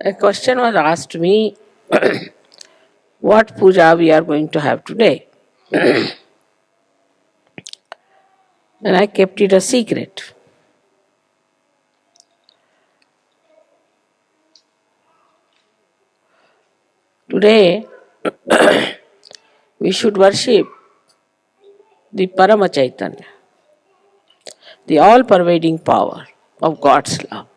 A question was asked to me, what puja we are going to have today? And I kept it a secret. Today, we should worship the Param chaitanya, the all-pervading power of God's love.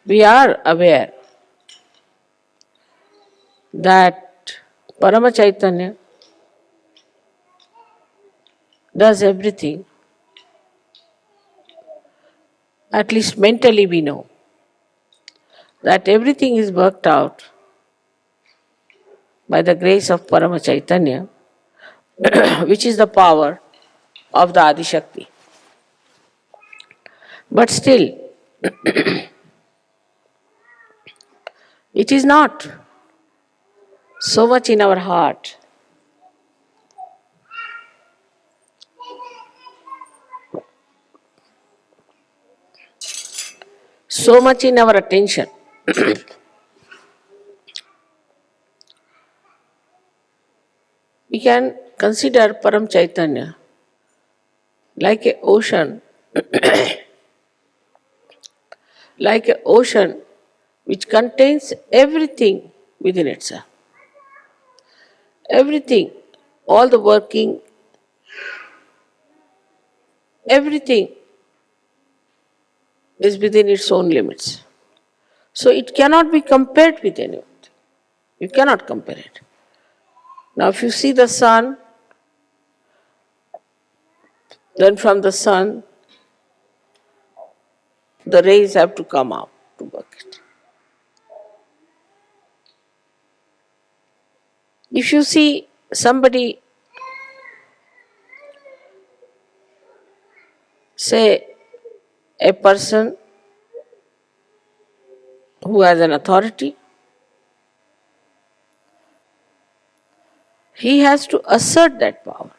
We are aware that Parama Chaitanya does everything, at least mentally we know that everything is worked out by the grace of Parama Chaitanya, which is the power of the Adi Shakti. But still, it is not so much in our heart. So much in our attention. We can consider Param Chaitanya like an ocean, like an ocean which contains everything within itself. Everything, all the working, everything is within its own limits. So it cannot be compared with anything. You cannot compare it. Now if you see the sun, then from the sun, the rays have to come out to work it. If you see somebody, say a person who has an authority, he has to assert that power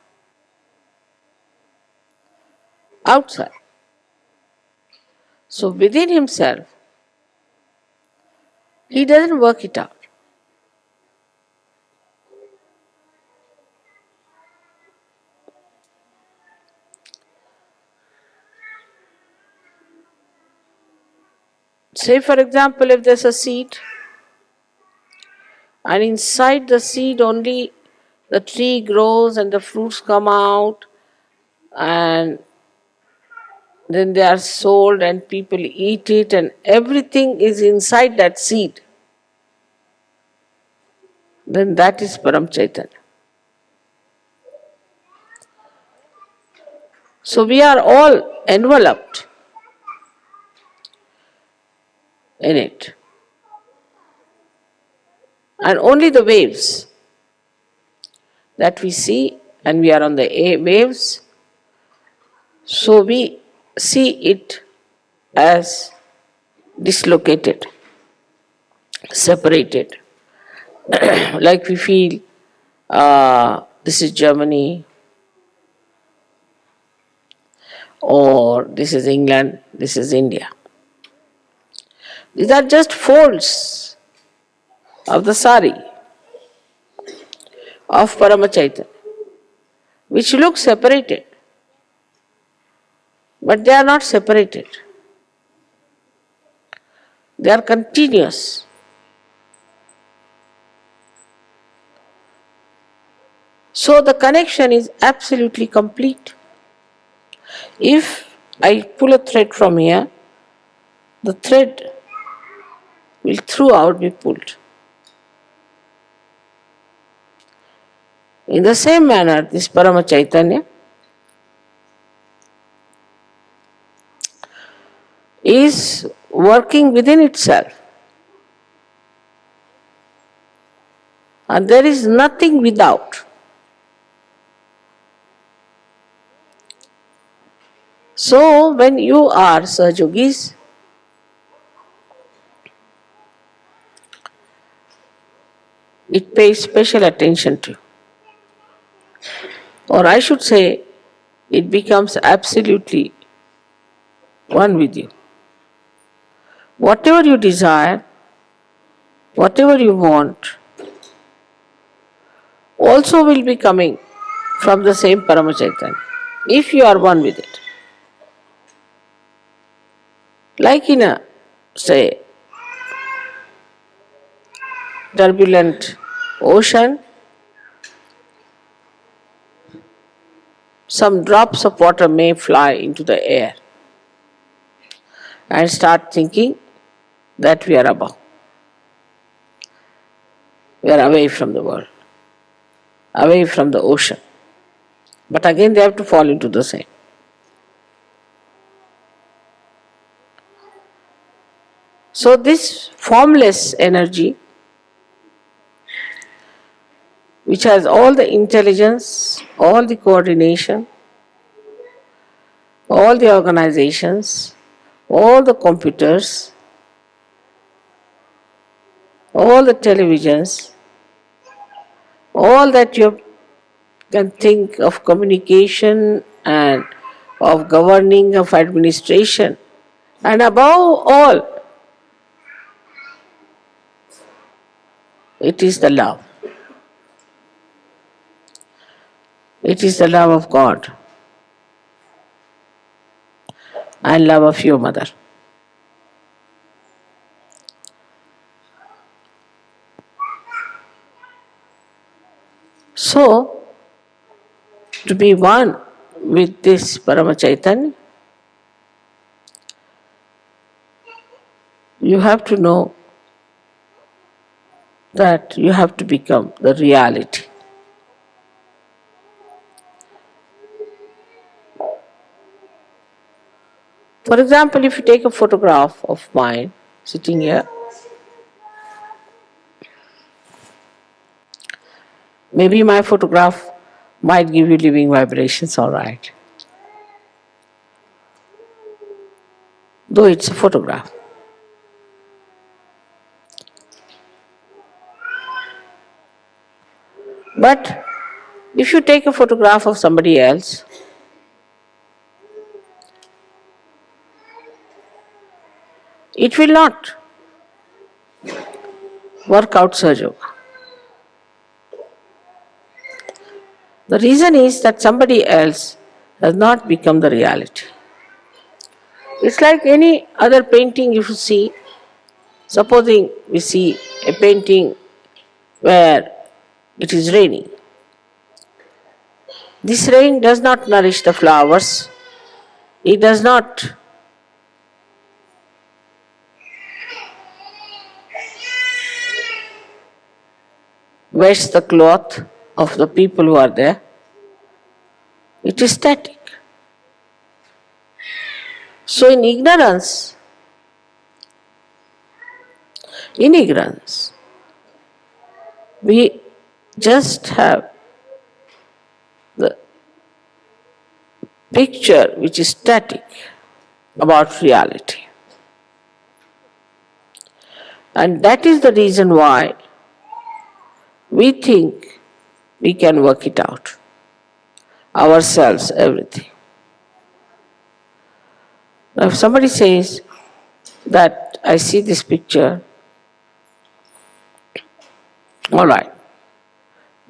outside. So within himself, he doesn't work it out. Say for example, if there's a seed, and inside the seed only the tree grows and the fruits come out, and then they are sold and people eat it, and everything is inside that seed, then that is Param Chaitanya. So we are all enveloped in it. And only the waves that we see, and we are on the waves, so we see it as dislocated, separated. Like we feel this is Germany, or this is England, this is India. These are just folds of the sari of Parama Chaitanya, which look separated, but they are not separated. They are continuous. So the connection is absolutely complete. If I pull a thread from here, the thread will throughout be pulled. In the same manner, this Parama Chaitanya is working within itself. And there is nothing without. So when you are sahajogis, it pays special attention to you. Or I should say, it becomes absolutely one with you. Whatever you desire, whatever you want, also will be coming from the same Parama Chaitanya, if you are one with it. Like in a, say, turbulent ocean, some drops of water may fly into the air and start thinking that we are above. We are away from the world, away from the ocean. But again they have to fall into the same. So this formless energy, which has all the intelligence, all the coordination, all the organizations, all the computers, all the televisions, all that you can think of communication and of governing, of administration, and above all, it is the love. It is the love of God and love of your mother. So, to be one with this Parama Chaitanya, you have to know that you have to become the reality. For example, if you take a photograph of mine sitting here, maybe my photograph might give you living vibrations, all right. Though it's a photograph. But if you take a photograph of somebody else, it will not work out sahajayoga. The reason is that somebody else has not become the reality. It's like any other painting you see. Supposing we see a painting where it is raining. This rain does not nourish the flowers. It does not wash the cloth of the people who are there. It is static. So in ignorance, we just have the picture which is static about reality. And that is the reason why we think we can work it out. Ourselves, everything. Now if somebody says that I see this picture, all right,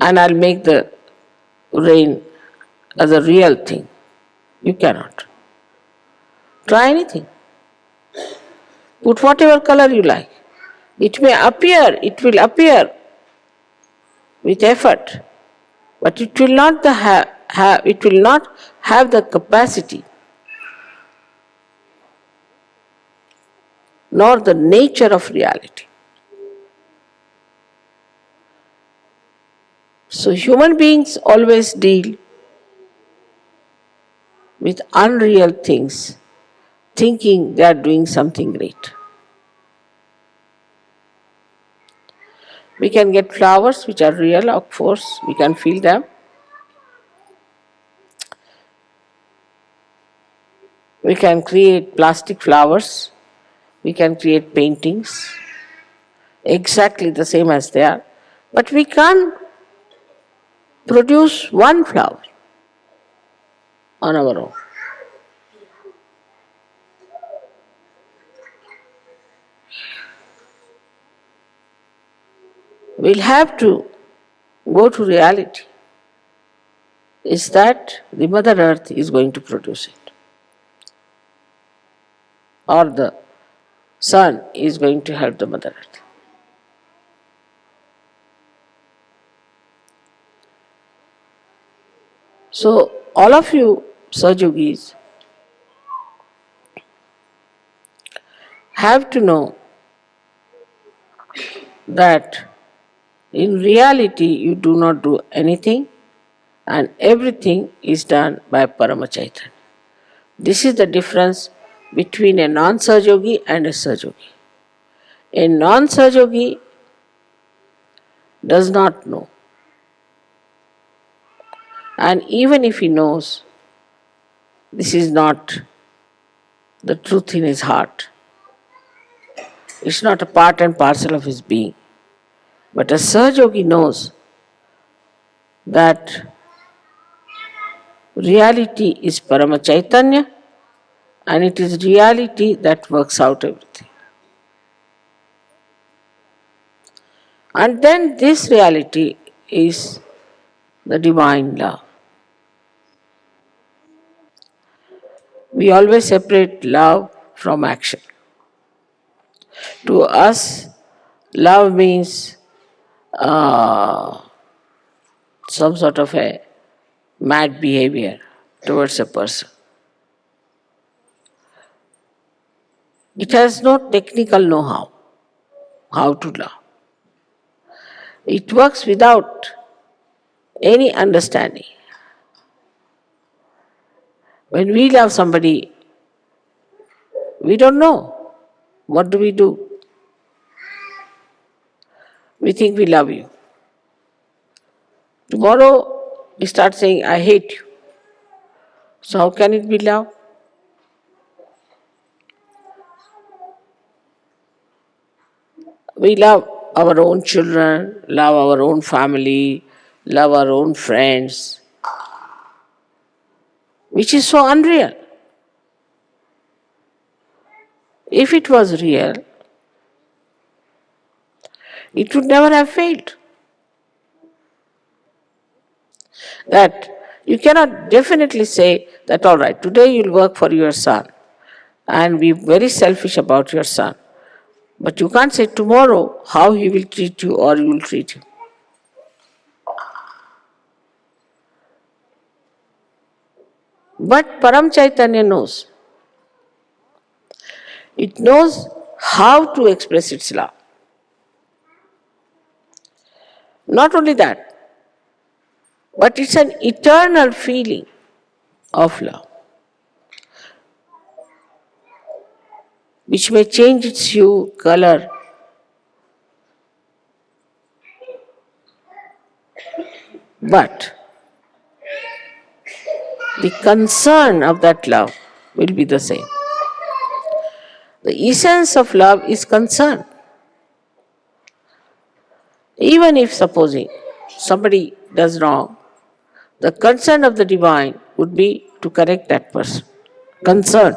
and I'll make the rain as a real thing. You cannot. Try anything. Put whatever color you like. It will appear with effort, but it will not have the capacity nor the nature of reality. So human beings always deal with unreal things, thinking they are doing something great. We can get flowers which are real, of course, we can feel them. We can create plastic flowers, we can create paintings, exactly the same as they are. But we can't produce one flower on our own. We'll have to go to reality. Is that the Mother Earth is going to produce it, or the Sun is going to help the Mother Earth. So, all of you Sahajogis have to know that in reality you do not do anything and everything is done by Parama Chaitanya. This is the difference between a non-Sahajogi and a Sahajogi. A non-Sahajogi does not know. And even if he knows, this is not the truth in his heart. It's not a part and parcel of his being. But a Sahajogi knows that reality is Parama Chaitanya and it is reality that works out everything. And then this reality is the divine love. We always separate love from action. To us, love means some sort of a mad behavior towards a person. It has no technical know-how how to love. It works without any understanding. When we love somebody, we don't know. What do? We think we love you. Tomorrow we start saying, I hate you. So how can it be love? We love our own children, love our own family, love our own friends, which is so unreal. If it was real, it would never have failed. That you cannot definitely say that, all right, today you'll work for your son and be very selfish about your son. But you can't say tomorrow how he will treat you or you will treat him. But Param Chaitanya knows. It knows how to express its love. Not only that, but it's an eternal feeling of love, which may change its hue, color, but the concern of that love will be the same. The essence of love is concern. Even if supposing somebody does wrong, the concern of the divine would be to correct that person. Concern.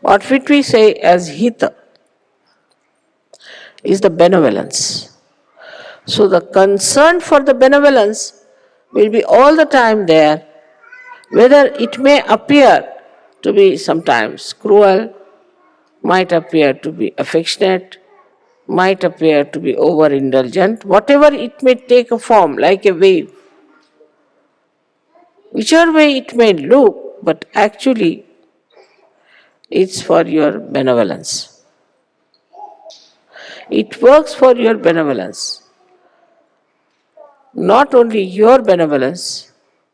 What we say as hita is the benevolence. So the concern for the benevolence will be all the time there, whether it may appear to be sometimes cruel, might appear to be affectionate, might appear to be overindulgent, whatever it may take a form, like a wave. Whichever way it may look, but actually it's for your benevolence. It works for your benevolence. Not only your benevolence,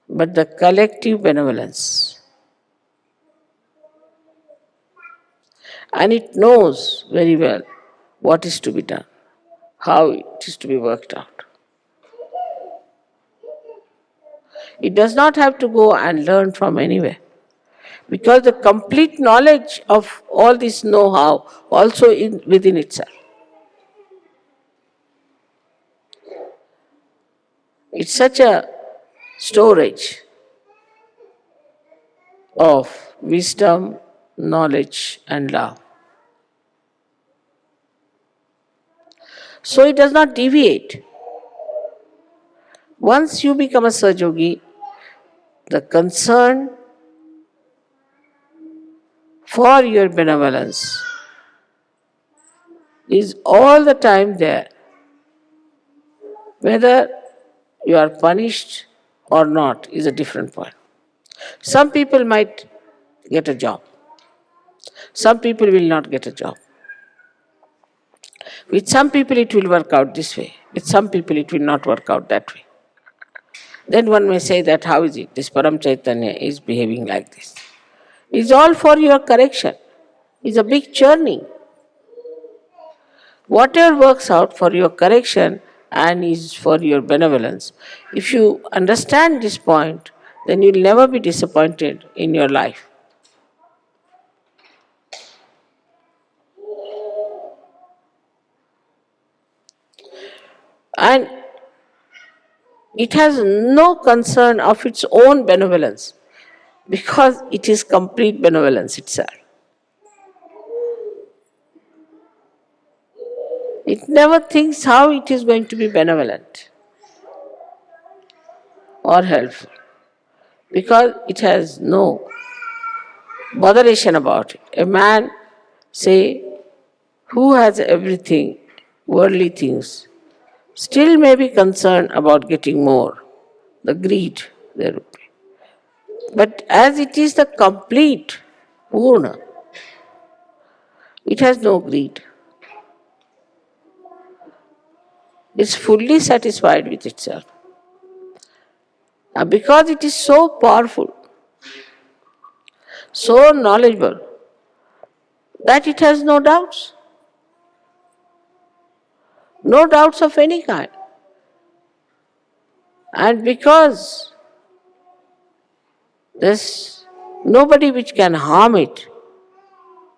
but the collective benevolence. And it knows very well what is to be done, how it is to be worked out. It does not have to go and learn from anywhere. Because the complete knowledge of all this know-how also within itself. It's such a storage of wisdom, knowledge, and love. So it does not deviate. Once you become a sahajayogi, the concern for your benevolence is all the time there. Whether you are punished or not is a different point. Some people might get a job. Some people will not get a job. With some people it will work out this way. With some people it will not work out that way. Then one may say that how is it? This Param Chaitanya is behaving like this. It's all for your correction. It's a big churning. Whatever works out for your correction and is for your benevolence, if you understand this point, then you'll never be disappointed in your life. And it has no concern of its own benevolence because it is complete benevolence itself. It never thinks how it is going to be benevolent or helpful because it has no botheration about it. A man, say, who has everything, worldly things, still may be concerned about getting more. The greed there would be. But as it is the complete Purna, it has no greed. It's fully satisfied with itself. And because it is so powerful, so knowledgeable, that it has no doubts. No doubts of any kind. And because there's nobody which can harm it,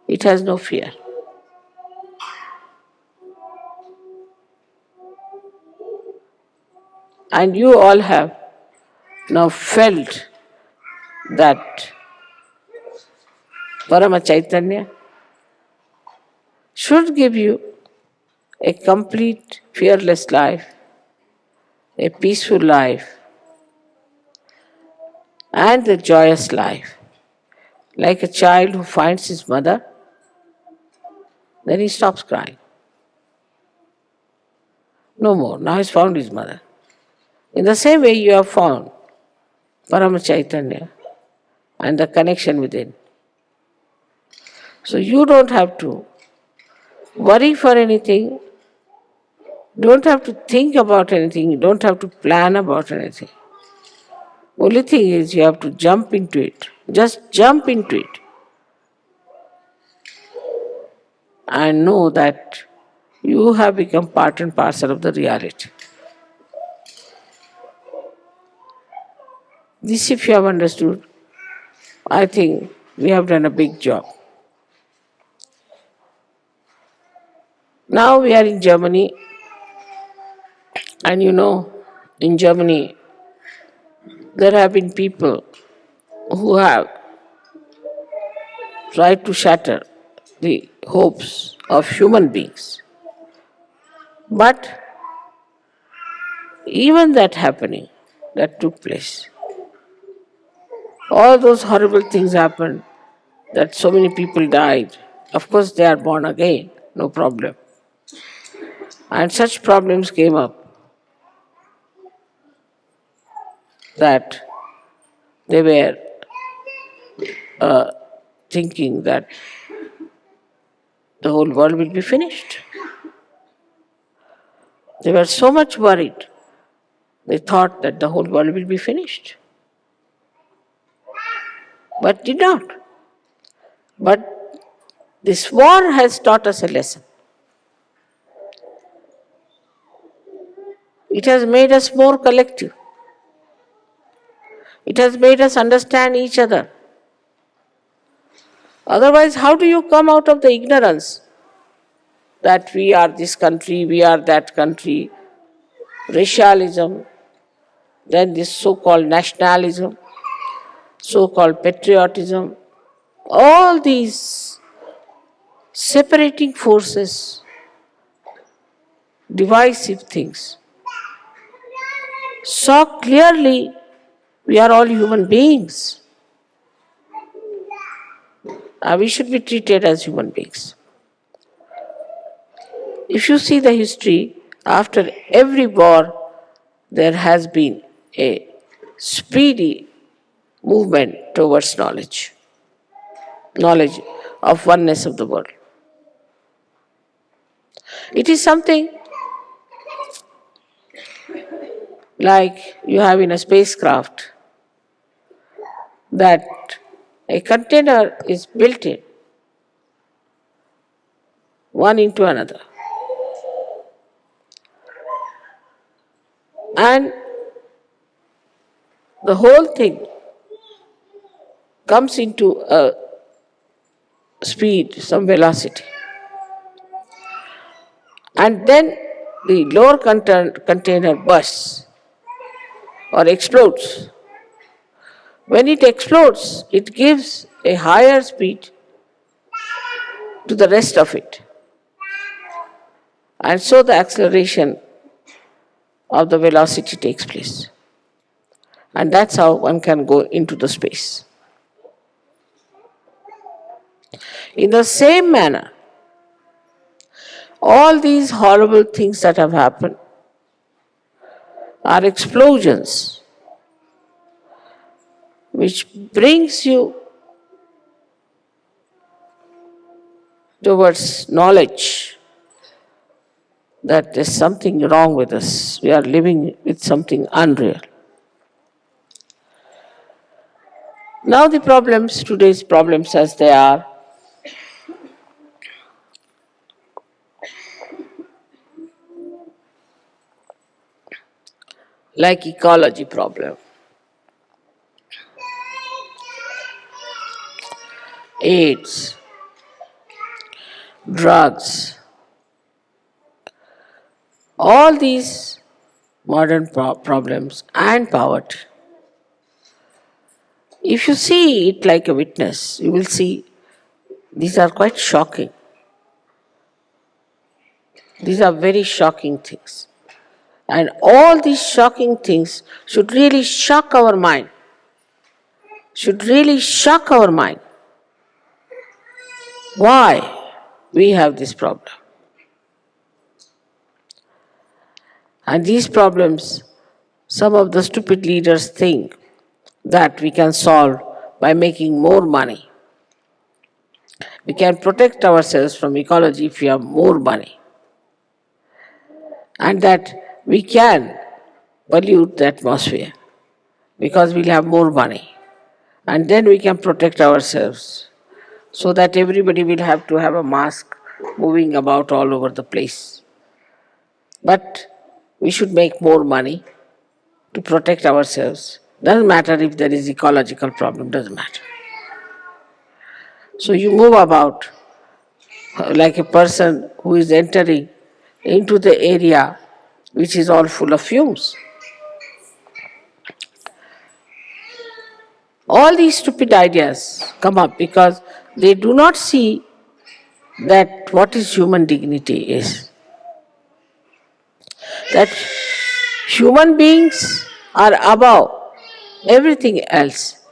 it has no fear. And you all have now felt that Parama Chaitanya should give you a complete, fearless life, a peaceful life, and a joyous life. Like a child who finds his mother, then he stops crying. No more. Now he's found his mother. In the same way, you have found Parama Chaitanya and the connection within. So you don't have to worry for anything, don't have to think about anything, don't have to plan about anything. Only thing is you have to jump into it. Just jump into it. And know that you have become part and parcel of the reality. This, if you have understood, I think we have done a big job. Now we are in Germany, and in Germany, there have been people who have tried to shatter the hopes of human beings. But even that happening, that took place, all those horrible things happened, that so many people died. Of course, they are born again, no problem. And such problems came up that they were thinking that the whole world will be finished. They were so much worried. They thought that the whole world will be finished. But did not. But this war has taught us a lesson. It has made us more collective. It has made us understand each other. Otherwise, how do you come out of the ignorance that we are this country, we are that country, racialism, then this so-called nationalism, so-called patriotism, all these separating forces, divisive things, saw clearly we are all human beings. We should be treated as human beings. If you see the history, after every war, there has been a speedy movement towards knowledge of oneness of the world. It is something like you have in a spacecraft that a container is built in one into another. And the whole thing comes into a speed, some velocity. And then the lower container bursts or explodes. When it explodes, it gives a higher speed to the rest of it. And so the acceleration of the velocity takes place. And that's how one can go into the space. In the same manner, all these horrible things that have happened are explosions which brings you towards knowledge that there's something wrong with us. We are living with something unreal. Now the problems, today's problems as they are, like ecology problem, AIDS, drugs, all these modern problems and poverty. If you see it like a witness, you will see these are quite shocking. These are very shocking things. And all these shocking things should really shock our mind. Should really shock our mind. Why we have this problem? And these problems, some of the stupid leaders think that we can solve by making more money. We can protect ourselves from ecology if we have more money. And that we can pollute the atmosphere because we'll have more money. And then we can protect ourselves so that everybody will have to have a mask moving about all over the place. But we should make more money to protect ourselves. Doesn't matter if there is ecological problem, doesn't matter. So you move about like a person who is entering into the area which is all full of fumes. All these stupid ideas come up because they do not see that what is human dignity is. That human beings are above everything else,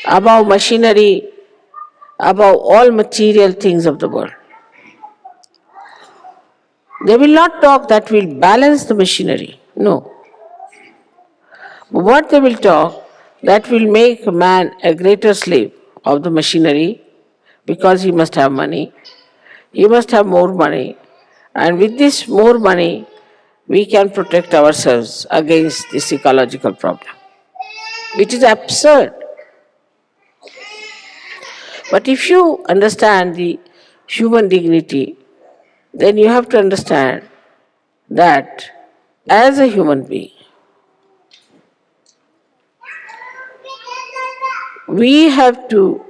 above machinery, above all material things of the world. They will not talk that will balance the machinery. No. What they will talk, that will make man a greater slave of the machinery because he must have money. He must have more money. And with this more money, we can protect ourselves against this ecological problem. It is absurd. But if you understand the human dignity, then you have to understand that as a human being, we have to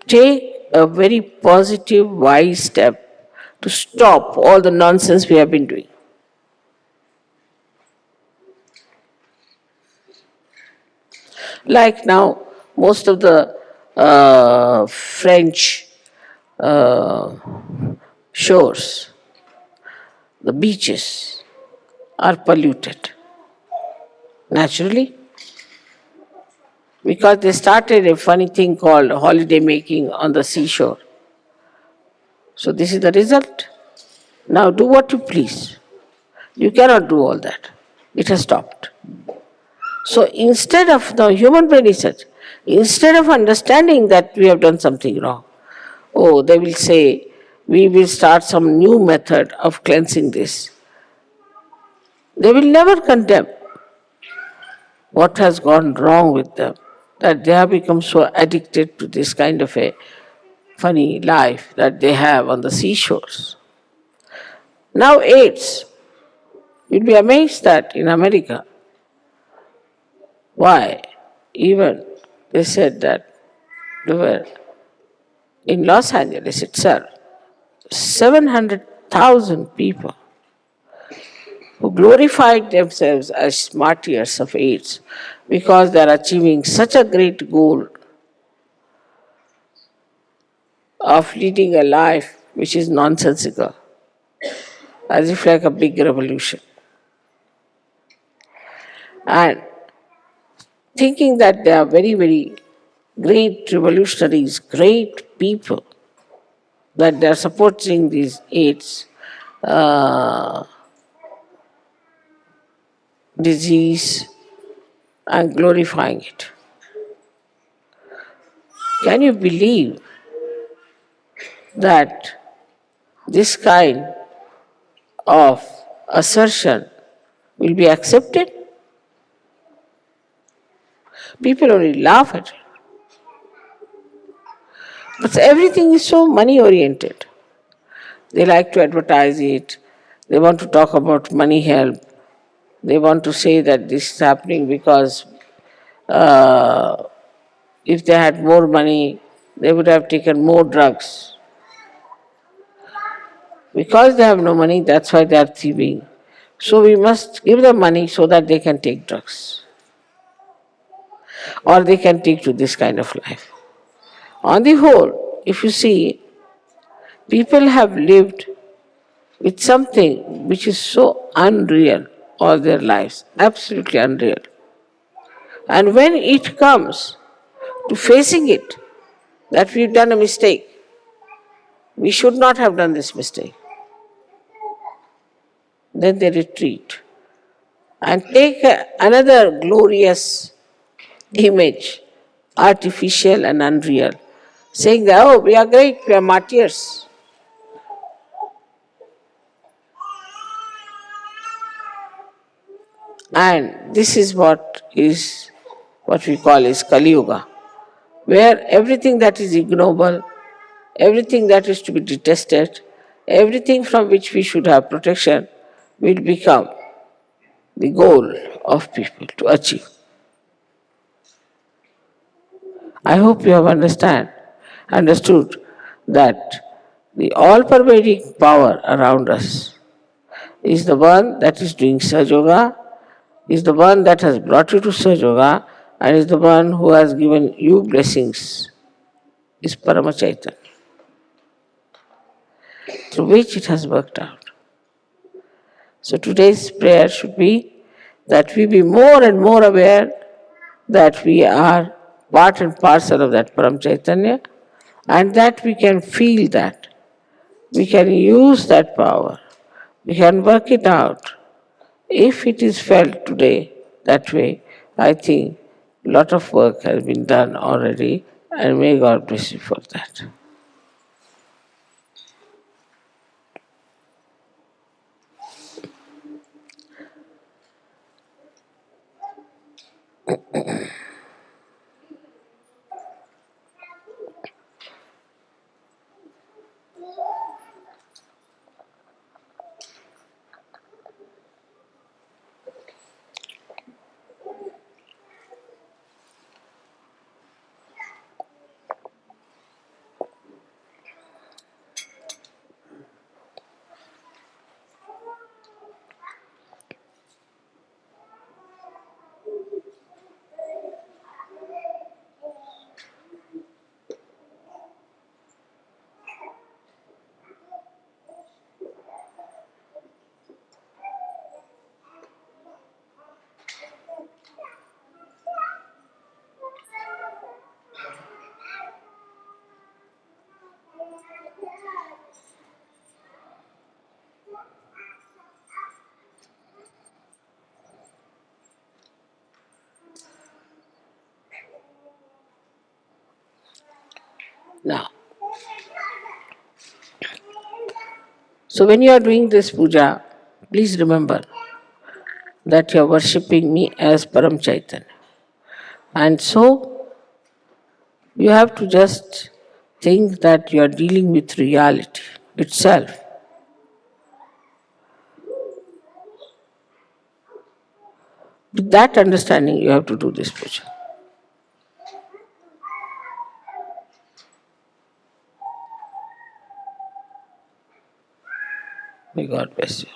take a very positive, wise step to stop all the nonsense we have been doing. Like now, most of the French uh, shores, the beaches, are polluted naturally because they started a funny thing called holiday making on the seashore. So, this is the result. Now, do what you please. You cannot do all that. It has stopped. So, instead of the human brain is such, instead of understanding that we have done something wrong, oh, they will say, we will start some new method of cleansing this. They will never condemn what has gone wrong with them, that they have become so addicted to this kind of a funny life that they have on the seashores. Now, AIDS, you'll be amazed that in America, why? Even they said that there were in Los Angeles itself 700,000 people who glorified themselves as martyrs of AIDS because they are achieving such a great goal of leading a life which is nonsensical, as if like a big revolution. And thinking that they are very, very great revolutionaries, great people, that they are supporting these AIDS uh, disease and glorifying it. Can you believe that this kind of assertion will be accepted? People only laugh at it. But everything is so money oriented. They like to advertise it. They want to talk about money help. They want to say that this is happening because uh, if they had more money, they would have taken more drugs. Because they have no money, that's why they are thieving. So we must give them money so that they can take drugs. Or they can take to this kind of life. On the whole, if you see, people have lived with something which is so unreal all their lives, absolutely unreal. And when it comes to facing it, that we've done a mistake, we should not have done this mistake, then they retreat and take another glorious image, artificial and unreal, saying that, oh, we are great, we are martyrs. And this is what we call is Kali Yuga, where everything that is ignoble, everything that is to be detested, everything from which we should have protection will become the goal of people to achieve. I hope you have understood that the all-pervading power around us is the one that is doing sahajayoga, is the one that has brought you to sahajayoga, and is the one who has given you blessings, is Param chaitanya, through which it has worked out. So today's prayer should be that we be more and more aware that we are part and parcel of that Param Chaitanya, and that we can feel that. We can use that power. We can work it out. If it is felt today that way, I think a lot of work has been done already, and may God bless you for that. Now, so when you are doing this puja, please remember that you are worshipping me as Param Chaitanya. And so you have to just think that you are dealing with reality itself. With that understanding, you have to do this puja. May God bless you.